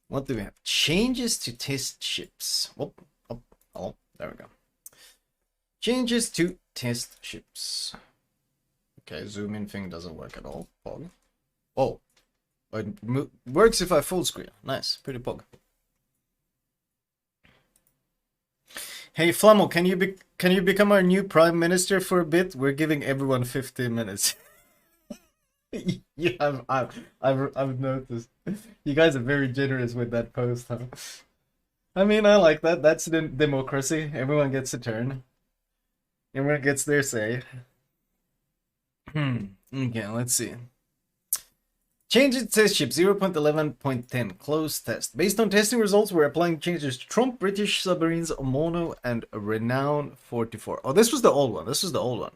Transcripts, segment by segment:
What do we have? Changes to test ships. Oh, there we go. Changes to test ships. Okay, zoom in thing doesn't work at all. Pog. Oh, it works if I full screen. Nice, pretty pog. Hey Flamu, can you become our new prime minister for a bit? We're giving everyone 15 minutes. Yeah, I've noticed. You guys are very generous with that post, huh? I mean, I like that. That's the democracy. Everyone gets a turn. Everyone gets their say. Okay, let's see. Change in test ship 0.11.10 closed test. Based on testing results, we're applying changes to Trump, British submarines, Mono, and Renown 44. Oh, this was the old one. This is the old one.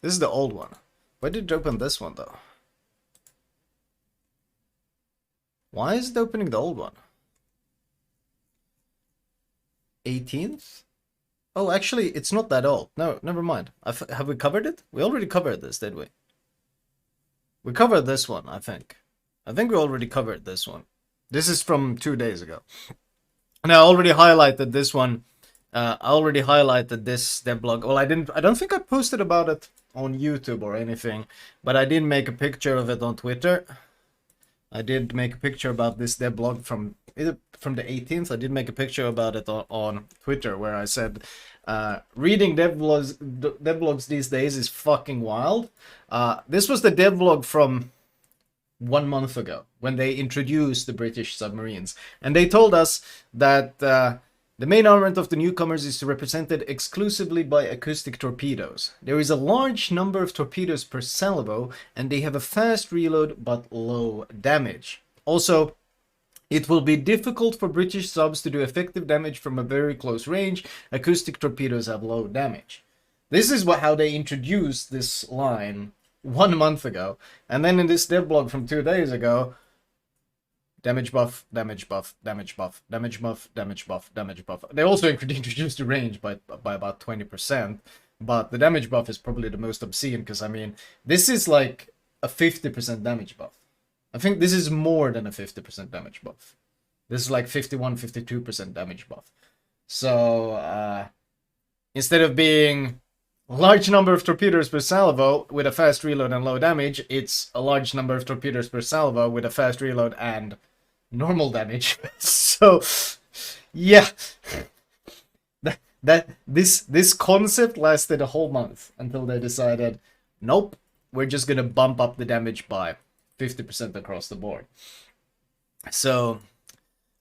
This is the old one. Why did it open this one though? Why is it opening the old one? 18th? Oh, actually, it's not that old. No, never mind. Have we covered it? We already covered this, did we? We covered this one, I think. I think we already covered this one. This is from 2 days ago. And I already highlighted this one. I already highlighted this devblog. Well, I don't think I posted about it on YouTube or anything, but I did make a picture of it on Twitter. I did make a picture about this devblog from the 18th. I did make a picture about it on Twitter where I said, reading devlogs these days is fucking wild. This was the devlog from 1 month ago when they introduced the British submarines. And they told us that the main armament of the newcomers is represented exclusively by acoustic torpedoes. There is a large number of torpedoes per salvo, and they have a fast reload but low damage. Also, it will be difficult for British subs to do effective damage from a very close range. Acoustic torpedoes have low damage. This is how they introduced this line 1 month ago. And then in this devblog from 2 days ago, damage buff, damage buff, damage buff, damage buff, damage buff, damage buff. They also introduced the range by about 20%, but the damage buff is probably the most obscene because, I mean, this is like a 50% damage buff. I think this is more than a 50% damage buff. This is like 51, 52% damage buff. So, instead of being a large number of torpedoes per salvo with a fast reload and low damage, it's a large number of torpedoes per salvo with a fast reload and normal damage. So, yeah, this concept lasted a whole month until they decided, nope, we're just gonna bump up the damage by 50% across the board. So,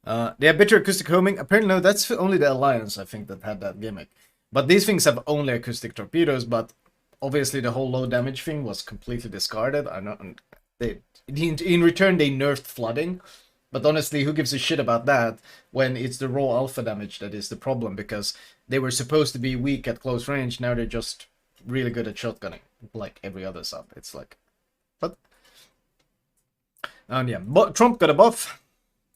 they have better acoustic homing. Apparently, no, that's only the Alliance, I think, that had that gimmick. But these things have only acoustic torpedoes, but obviously the whole low damage thing was completely discarded. I know in return they nerfed flooding, but honestly, who gives a shit about that when it's the raw alpha damage that is the problem? Because they were supposed to be weak at close range, now they're just really good at shotgunning, like every other sub. It's like, but and yeah, but Trump got a buff,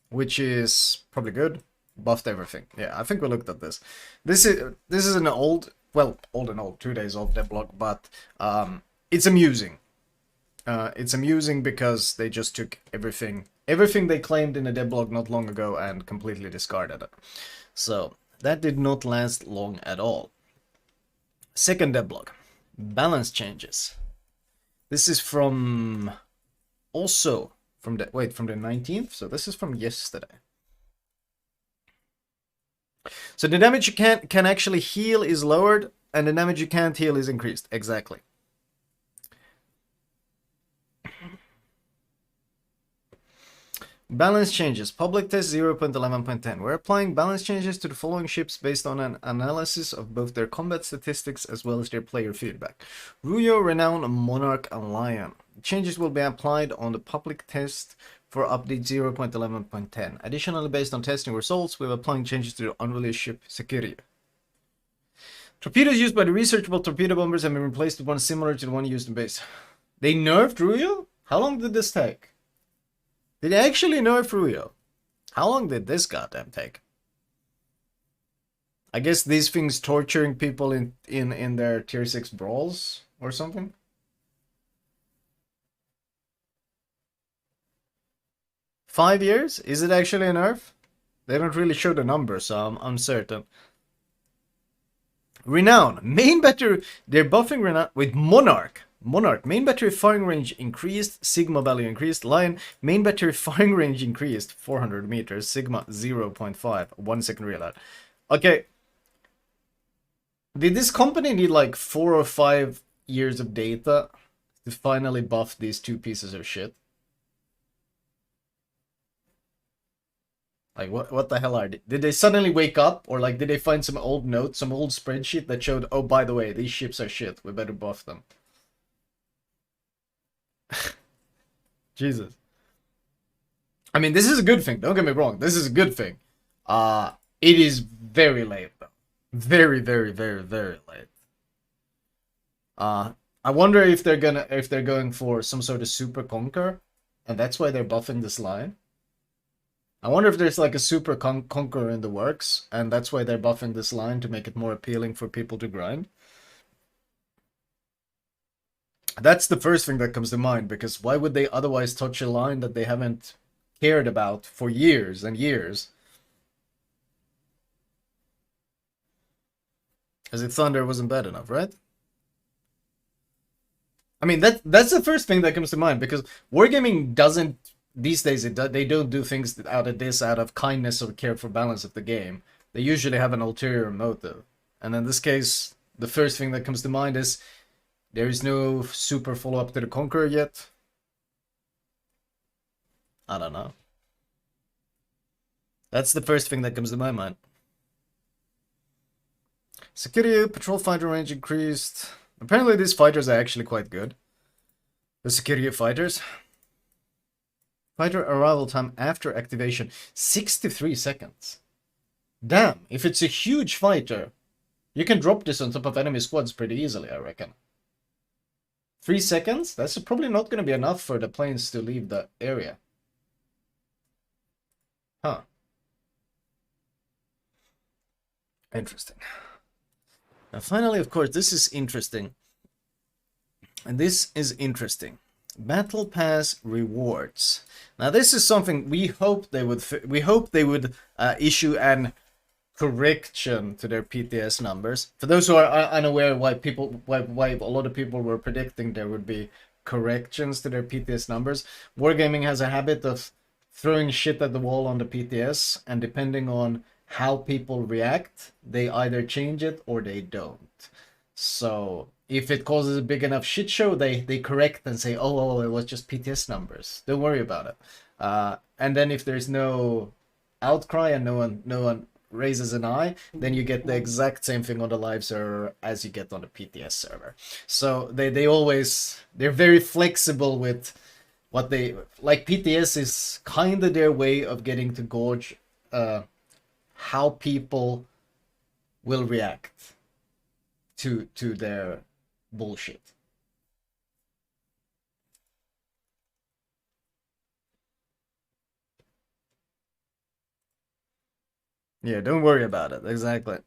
which is probably good. Buffed everything. Yeah, I think we looked at this. This is an old, well, old and old, 2 days old devlog, but it's amusing. It's amusing because they just took everything they claimed in a devlog not long ago and completely discarded it. So that did not last long at all. Second devlog, balance changes. This is from also from the from the 19th. So this is from yesterday. So the damage you can actually heal is lowered, and the damage you can't heal is increased. Exactly. Balance changes. Public test 0.11.10. We're applying balance changes to the following ships based on an analysis of both their combat statistics as well as their player feedback. Ruyo, Renown, Monarch, and Lion. Changes will be applied on the public test for update 0.11.10. Additionally, based on testing results, we're applying changes to the unreleased ship Security. Torpedoes used by the researchable torpedo bombers have been replaced with one similar to the one used in base. They nerfed Ruyo? How long did this take? Did they actually nerf Ruyo? How long did this goddamn take? I guess these things torturing people in their tier 6 brawls or something? $5 years? Is it actually a nerf? They don't really show the numbers, so I'm uncertain. Renown. Main battery. They're buffing Renown with Monarch. Monarch. Main battery firing range increased. Sigma value increased. Lion. Main battery firing range increased. 400 meters. Sigma 0.5. 1 second reload. Okay. Did this company need like 4 or 5 years of data to finally buff these two pieces of shit? Like, what the hell are they? Did they suddenly wake up? Or, like, did they find some old notes, some old spreadsheet that showed, oh, by the way, these ships are shit. We better buff them. Jesus. I mean, this is a good thing. Don't get me wrong. This is a good thing. It is very late, though. Very, very, very, very late. I wonder if they're going for some sort of super conquer, and that's why they're buffing this line. I wonder if there's like a super conqueror in the works, and that's why they're buffing this line to make it more appealing for people to grind. That's the first thing that comes to mind, because why would they otherwise touch a line that they haven't cared about for years and years? As if Thunder wasn't bad enough, right? I mean, that's the first thing that comes to mind, because Wargaming doesn't, these days, they don't do things out of kindness or care for balance of the game. They usually have an ulterior motive. And in this case, the first thing that comes to mind is there is no super follow-up to the Conqueror yet. I don't know. That's the first thing that comes to my mind. Security, patrol fighter range increased. Apparently these fighters are actually quite good. The security fighters. Fighter arrival time after activation, 63 seconds. Damn, if it's a huge fighter, you can drop this on top of enemy squads pretty easily, I reckon. 3 seconds? That's probably not going to be enough for the planes to leave the area. Huh. Interesting. Now finally, of course, this is interesting. And this is interesting. Battle Pass rewards. Now this is something we hope they would issue an correction to their PTS numbers. For those who are unaware why a lot of people were predicting there would be corrections to their PTS numbers, Wargaming has a habit of throwing shit at the wall on the PTS, and depending on how people react, they either change it or they don't. So if it causes a big enough shit show, they correct and say, oh, it was just PTS numbers. Don't worry about it. And then if there's no outcry and no one raises an eye, then you get the exact same thing on the live server as you get on the PTS server. So they're very flexible with what they like. PTS is kind of their way of getting to gauge how people will react to their bullshit. Yeah, don't worry about it. Exactly.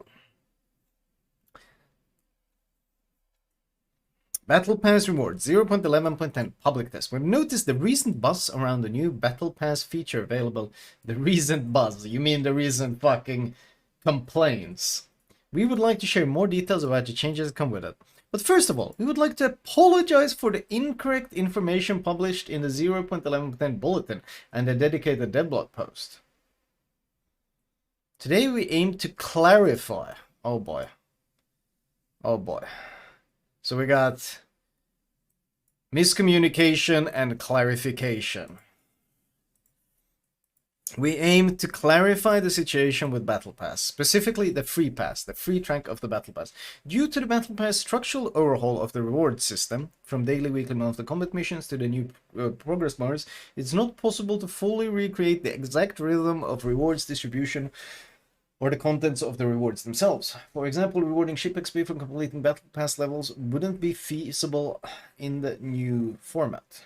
Battle Pass reward 0.11.10 public test. We've noticed the recent buzz around the new Battle Pass feature available. The recent buzz. You mean the recent fucking complaints. We would like to share more details about the changes that come with it. But first of all, we would like to apologize for the incorrect information published in the 0.11.10 bulletin and the dedicated devblog post. Today we aim to clarify. Oh boy. Oh boy. So we got miscommunication and clarification. We aim to clarify the situation with Battle Pass, specifically the free pass, the free track of the Battle Pass. Due to the Battle Pass structural overhaul of the reward system, from daily, weekly, monthly combat missions to the new progress bars, it's not possible to fully recreate the exact rhythm of rewards distribution or the contents of the rewards themselves. For example, rewarding ship XP for completing Battle Pass levels wouldn't be feasible in the new format.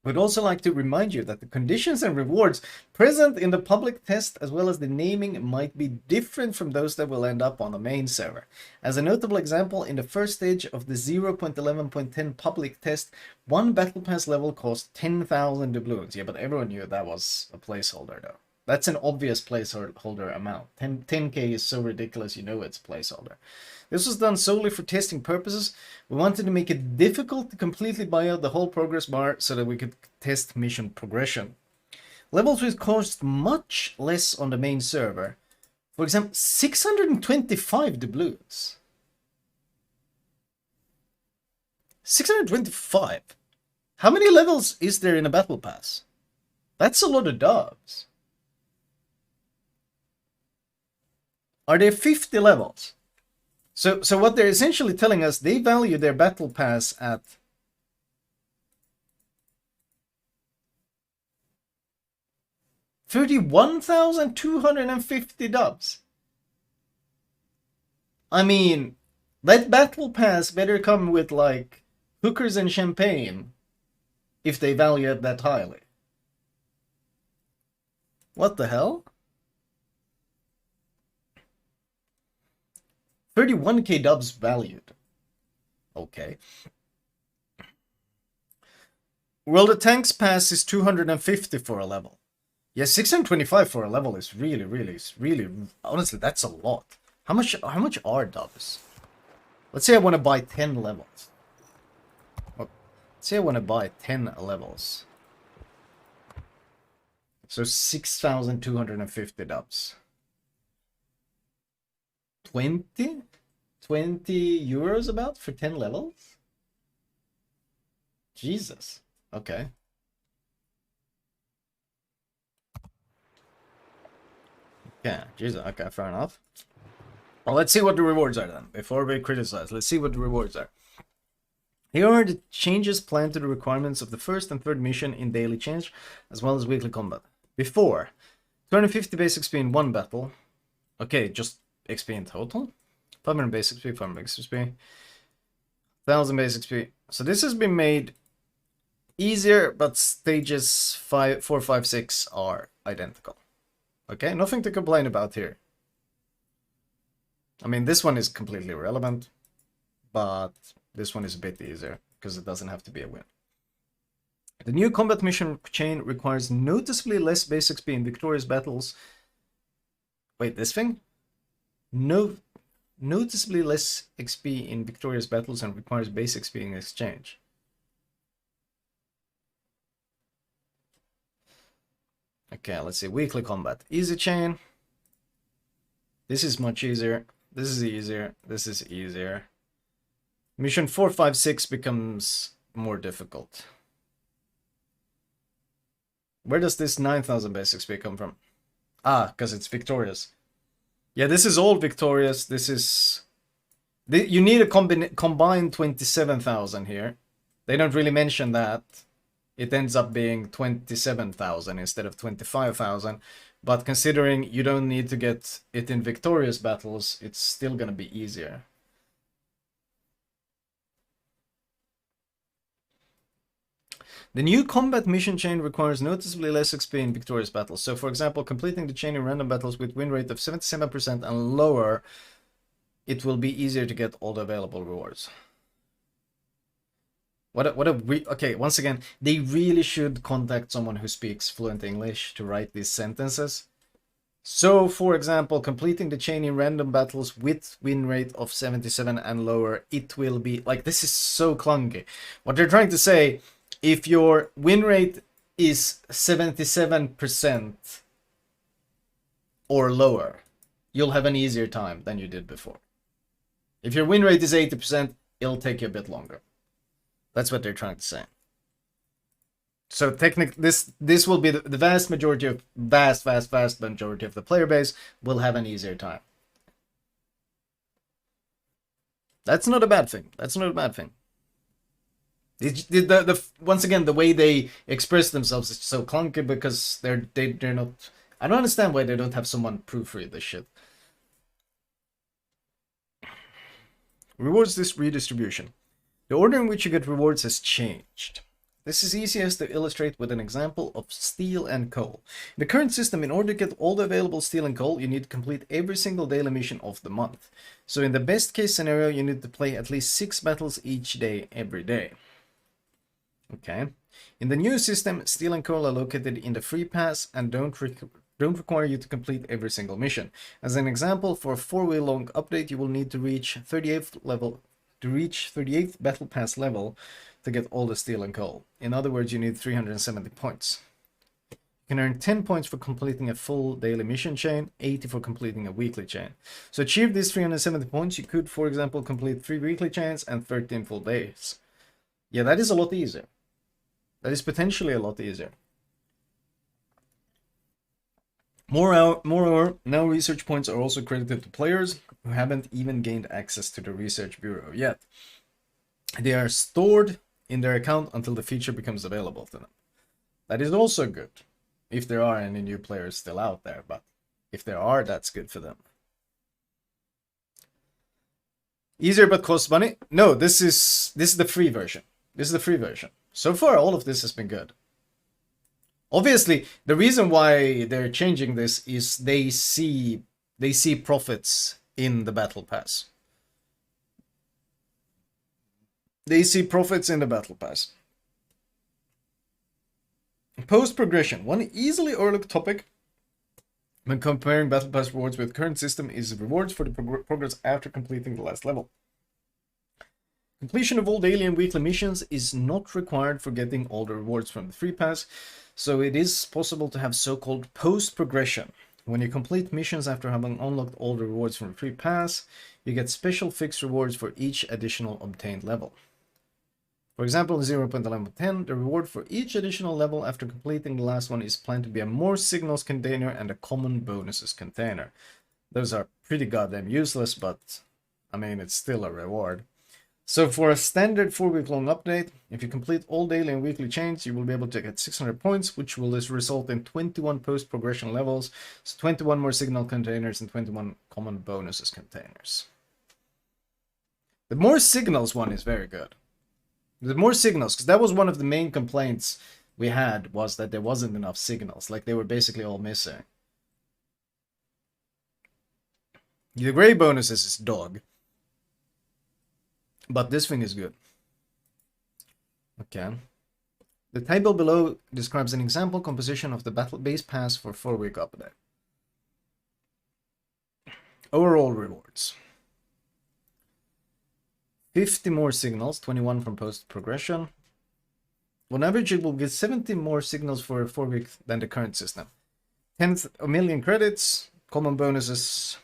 We'd also like to remind you that the conditions and rewards present in the public test, as well as the naming, might be different from those that will end up on the main server. As a notable example, in the first stage of the 0.11.10 public test, one Battle Pass level cost 10,000 doubloons. Yeah, but everyone knew that was a placeholder though. That's an obvious placeholder amount. 10k is so ridiculous, you know it's placeholder. This was done solely for testing purposes. We wanted to make it difficult to completely buy out the whole progress bar so that we could test mission progression. Levels will cost much less on the main server. For example, 625 doubloons. 625? How many levels is there in a battle pass? That's a lot of dubs. Are there 50 levels? So what they're essentially telling us, they value their battle pass at 31,250 dubs. I mean, that battle pass better come with like hookers and champagne if they value it that highly. What the hell? 31k dubs valued. Okay. World of Tanks pass is 250 for a level. Yeah, 625 for a level is really, honestly, that's a lot. How much are dubs? Let's say I want to buy 10 levels. Let's say I want to buy 10 levels. So 6,250 dubs. 20 euros about for 10 levels? Jesus. Okay. Yeah, Jesus. Okay, fair enough. Well, let's see what the rewards are then. Before we criticize, let's see what the rewards are. Here are the changes planned to the requirements of the first and third mission in daily change, as well as weekly combat. Before, 250 base XP in one battle. Okay, just XP in total. 500 base XP, 500 base XP. 1000 base XP. So this has been made easier, but stages 4, 5, 6 are identical. Okay, nothing to complain about here. I mean, this one is completely irrelevant, but this one is a bit easier because it doesn't have to be a win. The new combat mission chain requires noticeably less base XP in victorious battles. Wait, this thing? Noticeably less XP in victorious battles and requires base XP in exchange. Okay, let's see. Weekly combat. Easy chain. This is much easier. This is easier. This is easier. Mission 4, 5, 6 becomes more difficult. Where does this 9,000 base XP come from? Ah, because it's victorious. Yeah, this is all victorious. This is... You need a combined 27,000 here. They don't really mention that. It ends up being 27,000 instead of 25,000. But considering you don't need to get it in victorious battles, it's still gonna be easier. The new combat mission chain requires noticeably less XP in victorious battles. So for example, completing the chain in random battles with win rate of 77% and lower, it will be easier to get all the available rewards. Okay, once again, they really should contact someone who speaks fluent English to write these sentences. So, for example, completing the chain in random battles with win rate of 77 and lower, it will be... Like, this is so clunky. What they're trying to say, if your win rate is 77% or lower, you'll have an easier time than you did before. If your win rate is 80%, it'll take you a bit longer. That's what they're trying to say. So technically, this will be the vast majority of vast majority of the player base will have an easier time. That's not a bad thing. That's not a bad thing. Once again, the way they express themselves is so clunky because they're not. I don't understand why they don't have someone proofread this shit. Rewards this redistribution. The order in which you get rewards has changed. This is easiest to illustrate with an example of steel and coal. In the current system, in order to get all the available steel and coal, you need to complete every single daily mission of the month. So in the best case scenario, you need to play at least 6 battles each day, every day. Okay. In the new system, steel and coal are located in the free pass and don't don't require you to complete every single mission. As an example, for a 4-way long update, you will need to reach 38th battle pass level to get all the steel and coal. In other words, you need 370 points. You can earn 10 points for completing a full daily mission chain, 80 for completing a weekly chain. So achieve these 370 points, you could, for example, complete 3 weekly chains and 13 full days. Yeah, that is a lot easier. That is potentially a lot easier. Moreover, now research points are also credited to players who haven't even gained access to the research bureau yet. They are stored in their account until the feature becomes available to them. That is also good, if there are any new players still out there, but if there are, that's good for them. Easier but costs money? No, this is the free version. This is the free version. So far, all of this has been good. Obviously, the reason why they're changing this is they see profits in the battle pass. They see profits in the battle pass. Post progression. One easily overlooked topic when comparing battle pass rewards with current system is rewards for the progress after completing the last level. Completion of all daily and weekly missions is not required for getting all the rewards from the free pass, so it is possible to have so-called post-progression. When you complete missions after having unlocked all the rewards from the free pass, you get special fixed rewards for each additional obtained level. For example, in 0.11.10, the reward for each additional level after completing the last one is planned to be a more signals container and a common bonuses container. Those are pretty goddamn useless, but I mean, it's still a reward. So for a standard 4-week-long update, if you complete all daily and weekly chains, you will be able to get 600 points, which will result in 21 post-progression levels, so 21 more signal containers and 21 common bonuses containers. The more signals one is very good. The more signals, because that was one of the main complaints we had, was that there wasn't enough signals, like they were basically all missing. The gray bonuses is dog. But this thing is good. Okay. The table below describes an example composition of the battle base pass for 4-week update. Overall rewards. 50 more signals, 21 from post-progression. On average, it will get 70 more signals for a 4-week than the current system. 10th a million credits, common bonuses.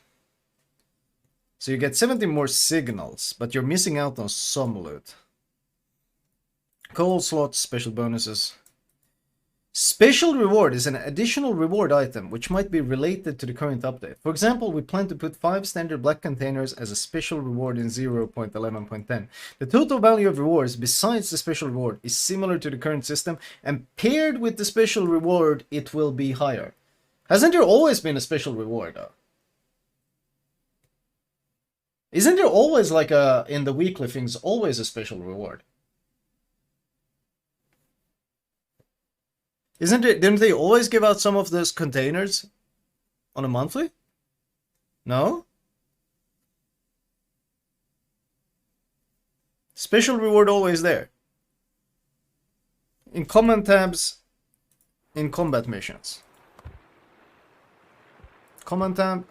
So you get 70 more signals, but you're missing out on some loot. Coal slots, special bonuses. Special reward is an additional reward item which might be related to the current update. For example, we plan to put 5 standard black containers as a special reward in 0.11.10. The total value of rewards besides the special reward is similar to the current system, and paired with the special reward, it will be higher. Hasn't there always been a special reward though? Isn't there always like in the weekly things, always a special reward? Didn't they always give out some of those containers on a monthly? No? Special reward always there. In command tabs, in combat missions. Command tab.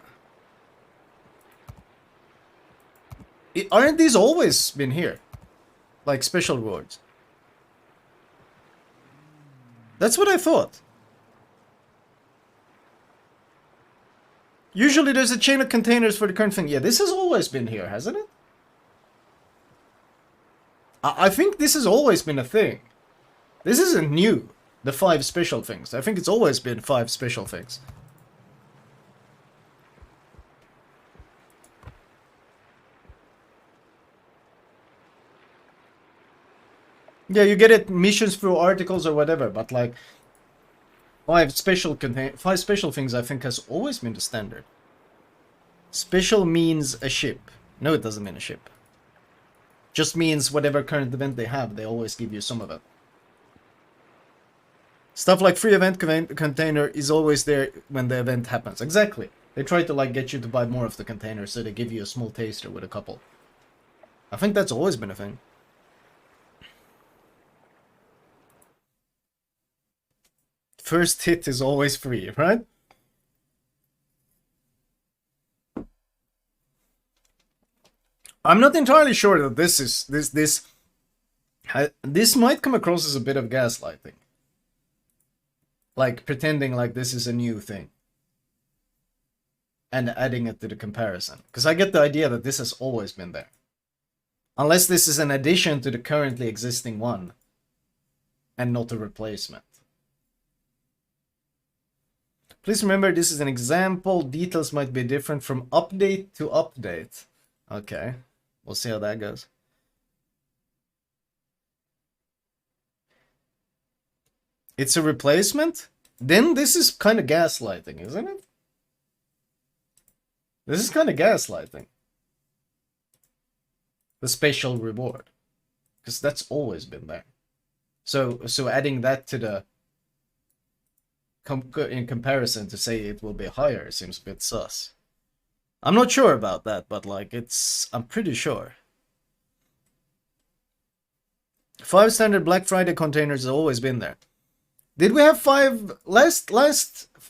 Aren't these always been here? Like special rewards? That's what I thought. Usually there's a chain of containers for the current thing. Yeah, this has always been here, hasn't it? I think this has always been a thing. This isn't new, the 5 special things. I think it's always been 5 special things. Yeah, you get it missions through articles or whatever, but like 5 special things I think has always been the standard. Special means a ship. No, it doesn't mean a ship. Just means whatever current event they have, they always give you some of it. Stuff like free event container is always there when the event happens. Exactly. They try to like get you to buy more of the container, so they give you a small taster with a couple. I think that's always been a thing. First hit is always free, right? I'm not entirely sure that this might come across as a bit of gaslighting. Like pretending like this is a new thing. And adding it to the comparison. Because I get the idea that this has always been there. Unless this is an addition to the currently existing one. And not a replacement. Please remember this is an example. Details might be different from update to update. Okay. We'll see how that goes. It's a replacement? Then this is kind of gaslighting, isn't it? This is kind of gaslighting. The special reward. Because that's always been there. So adding that to the... in comparison to say it will be higher seems a bit sus. I'm not sure about that, but like it's... I'm pretty sure. 5 standard Black Friday containers has always been there. Did we have 5 last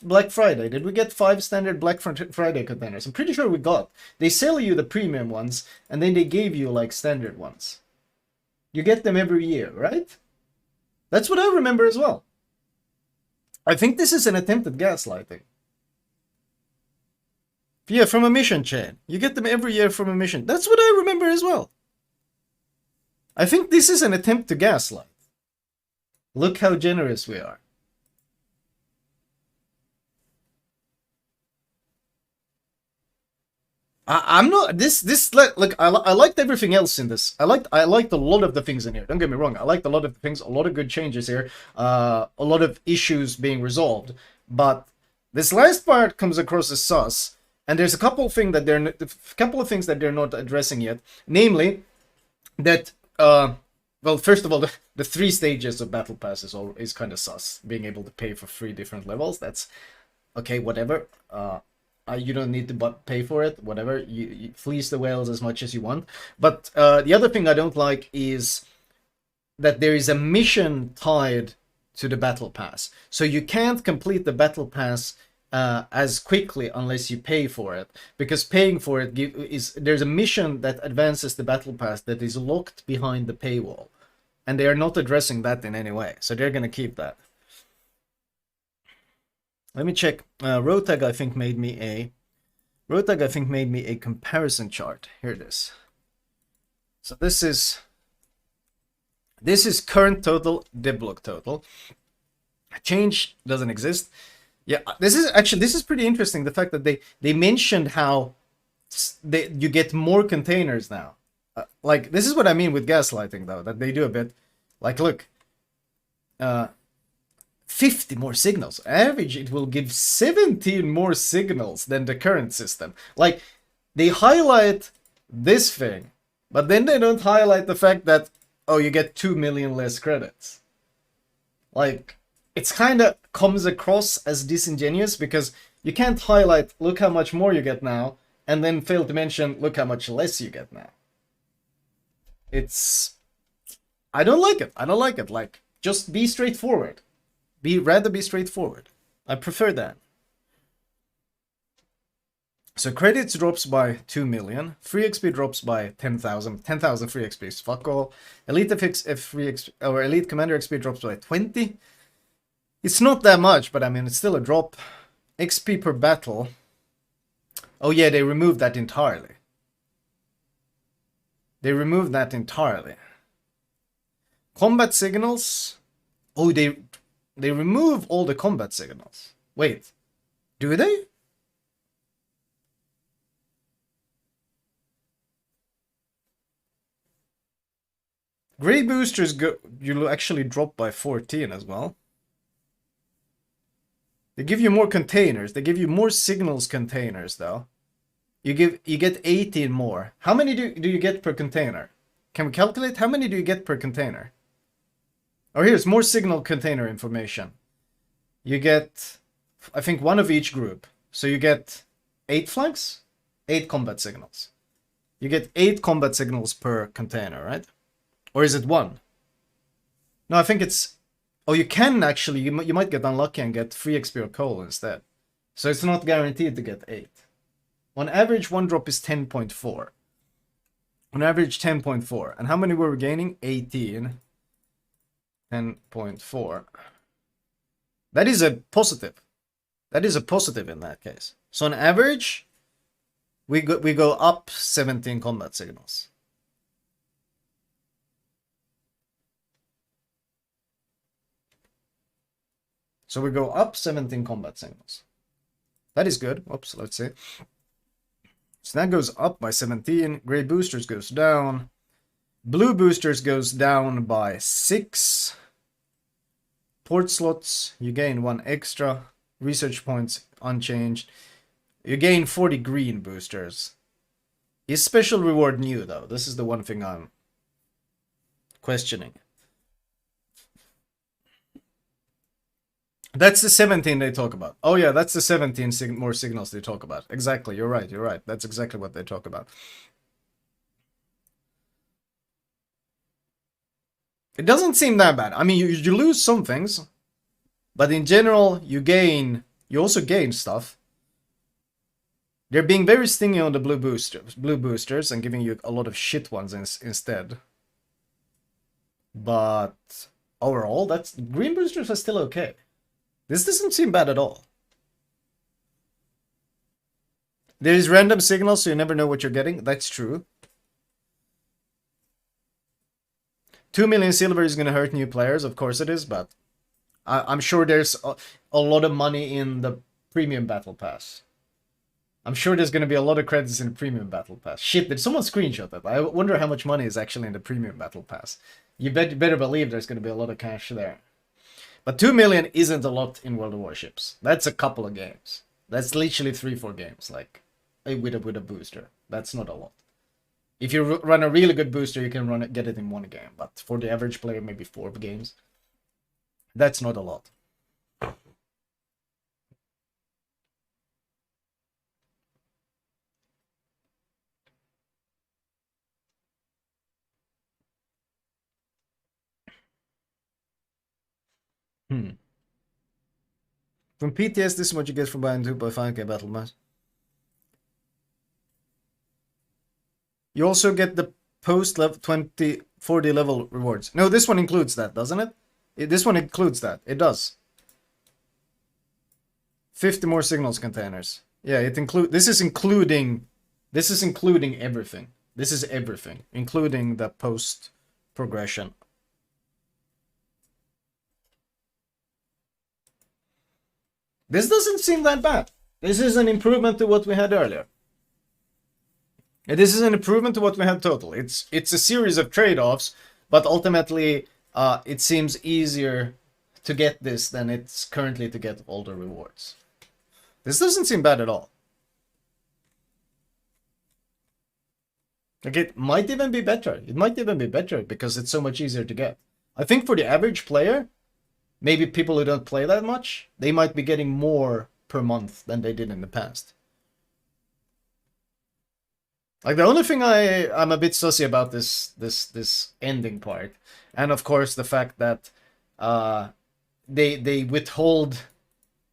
Black Friday? Did we get 5 standard Black Friday containers? I'm pretty sure we got. They sell you the premium ones, and then they gave you like standard ones. You get them every year, right? That's what I remember as well. I think this is an attempt at gaslighting. Yeah, from a mission chain. You get them every year from a mission. That's what I remember as well. I think this is an attempt to gaslight. Look how generous we are. I'm not look. I liked everything else in this. I liked a lot of the things in here. Don't get me wrong. I liked a lot of the things. A lot of good changes here. A lot of issues being resolved. But this last part comes across as sus. And there's a couple of things that they're not addressing yet. Namely, that well, first of all, the 3 stages of Battle Pass is kind of sus. Being able to pay for 3 different levels. That's okay. Whatever. You don't need to pay for it, whatever. You fleece the whales as much as you want. But the other thing I don't like is that there is a mission tied to the Battle Pass. So you can't complete the Battle Pass as quickly unless you pay for it. Because paying for it there's a mission that advances the Battle Pass that is locked behind the paywall. And they are not addressing that in any way. So they're going to keep that. Let me check. Rotag I think made me a comparison chart. Here it is. So this is current total, Devblog total. Change doesn't exist. Yeah, this is pretty interesting. The fact that they mentioned how you get more containers now. Like this is what I mean with gaslighting though. That they do a bit. Like look. 50 more signals. Average, it will give 17 more signals than the current system. Like, they highlight this thing, but then they don't highlight the fact that, oh, you get 2 million less credits. Like, it's kind of comes across as disingenuous because you can't highlight, look how much more you get now, and then fail to mention, look how much less you get now. I don't like it. I don't like it. Like, just be straightforward. Rather be straightforward. I prefer that. So credits drops by 2 million. Free XP drops by 10,000. 10,000 free XP is fuck all. Elite Elite Commander XP drops by 20. It's not that much, but I mean it's still a drop. XP per battle. Oh yeah, they removed that entirely. Combat signals. Oh, they remove all the combat signals. Wait, do they? Grey boosters you'll actually drop by 14 as well. They give you more containers. They give you more signals containers though. You get 18 more. How many do you get per container? Can we calculate how many do you get per container? Oh, here's more signal container information. You get, I think, 1 of each group. So you get 8 flags, 8 combat signals. You get 8 combat signals per container, right? Or is it 1? No, I think it's... Oh, you can actually, you might get unlucky and get free XP or coal instead. So it's not guaranteed to get 8. On average, 1 drop is 10.4. On average 10.4. And how many were we gaining? 18. 10.4. That is a positive. That is a positive in that case. So on average, we go up 17 combat signals. So we go up 17 combat signals. That is good. Oops, let's see. So that goes up by 17. Gray boosters goes down. Blue boosters goes down by 6. Port slots, you gain 1 extra. Research points unchanged. You gain 40 green boosters. Is special reward new though? This is the one thing I'm questioning. That's the 17 they talk about. Oh yeah, that's the 17 more signals they talk about. Exactly, you're right, you're right. That's exactly what they talk about. It doesn't seem that bad. I mean, you lose some things, but in general, you also gain stuff. They're being very stingy on the blue boosters and giving you a lot of shit ones instead. But overall, green boosters are still okay. This doesn't seem bad at all. There's random signals, so you never know what you're getting. That's true. 2 million silver is going to hurt new players. Of course it is, but I'm sure there's a lot of money in the premium battle pass. I'm sure there's going to be a lot of credits in the premium battle pass. Shit, did someone screenshot that? I wonder how much money is actually in the premium battle pass. You better believe there's going to be a lot of cash there. But 2 million isn't a lot in World of Warships. That's a couple of games. That's literally 3-4 games, like with a booster. That's not a lot. If you run a really good booster, you can get it in 1 game. But for the average player, maybe 4 games. That's not a lot. From PTS, this is what you get from buying 2.5k battle mass. You also get the post-level 40 level rewards. No, this one includes that, doesn't it? This one includes that. It does. 50 more signals containers. Yeah, this is including everything. This is everything, including the post progression. This doesn't seem that bad. This is an improvement to what we had earlier. This is an improvement to what we had total. It's a series of trade-offs, but ultimately it seems easier to get this than it's currently to get all the rewards. This doesn't seem bad at all. Like, it might even be better. It might even be better because it's so much easier to get. I think for the average player, maybe people who don't play that much, they might be getting more per month than they did in the past. Like, the only thing I'm a bit sussy about this ending part, and of course the fact that they withhold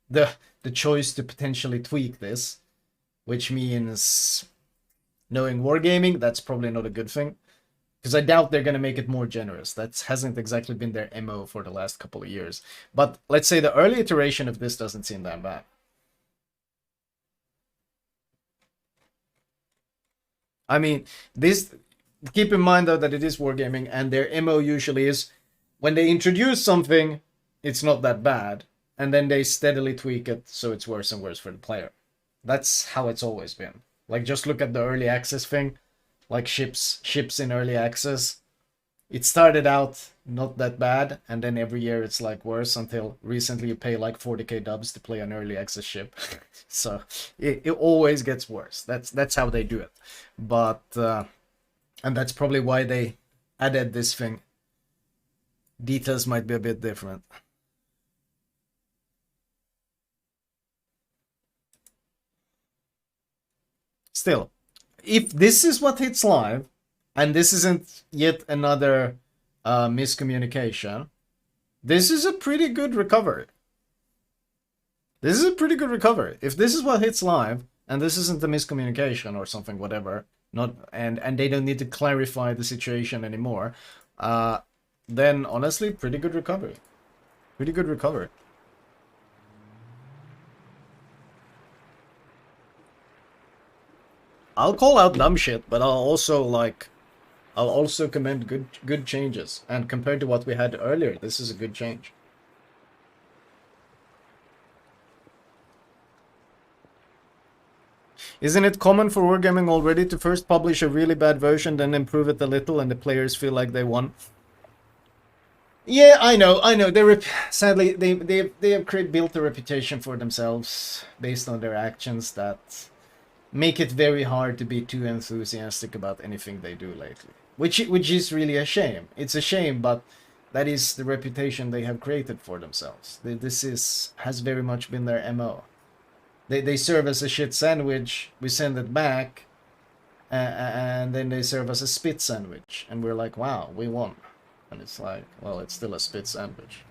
the choice to potentially tweak this, which means knowing wargaming, that's probably not a good thing. Because I doubt they're going to make it more generous. That hasn't exactly been their MO for the last couple of years. But let's say the early iteration of this doesn't seem that bad. I mean, keep in mind though that it is wargaming, and their MO usually is when they introduce something, it's not that bad, and then they steadily tweak it so it's worse and worse for the player. That's how it's always been. Like, just look at the early access thing. Like ships in early access. It started out not that bad, and then every year it's like worse until recently you pay like 40k dubs to play an early access ship. So it always gets worse. That's how they do it. But and that's probably why they added this thing. Details might be a bit different. Still, if this is what hits live, and this isn't yet another miscommunication, this is a pretty good recovery. This is a pretty good recovery. If this is what hits live, and this isn't a miscommunication or something, whatever, not and they don't need to clarify the situation anymore, then honestly, pretty good recovery. Pretty good recovery. I'll call out dumb shit, but I'll also commend good changes. And compared to what we had earlier, this is a good change. Isn't it common for Wargaming already to first publish a really bad version, then improve it a little, and the players feel like they won? Yeah, I know. Sadly, they have built a reputation for themselves based on their actions that make it very hard to be too enthusiastic about anything they do lately. Which is really a shame. It's a shame, but that is the reputation they have created for themselves. Has very much been their MO. They serve us a shit sandwich, we send it back, and then they serve us a spit sandwich, and we're like, wow, we won. And it's like, well, it's still a spit sandwich.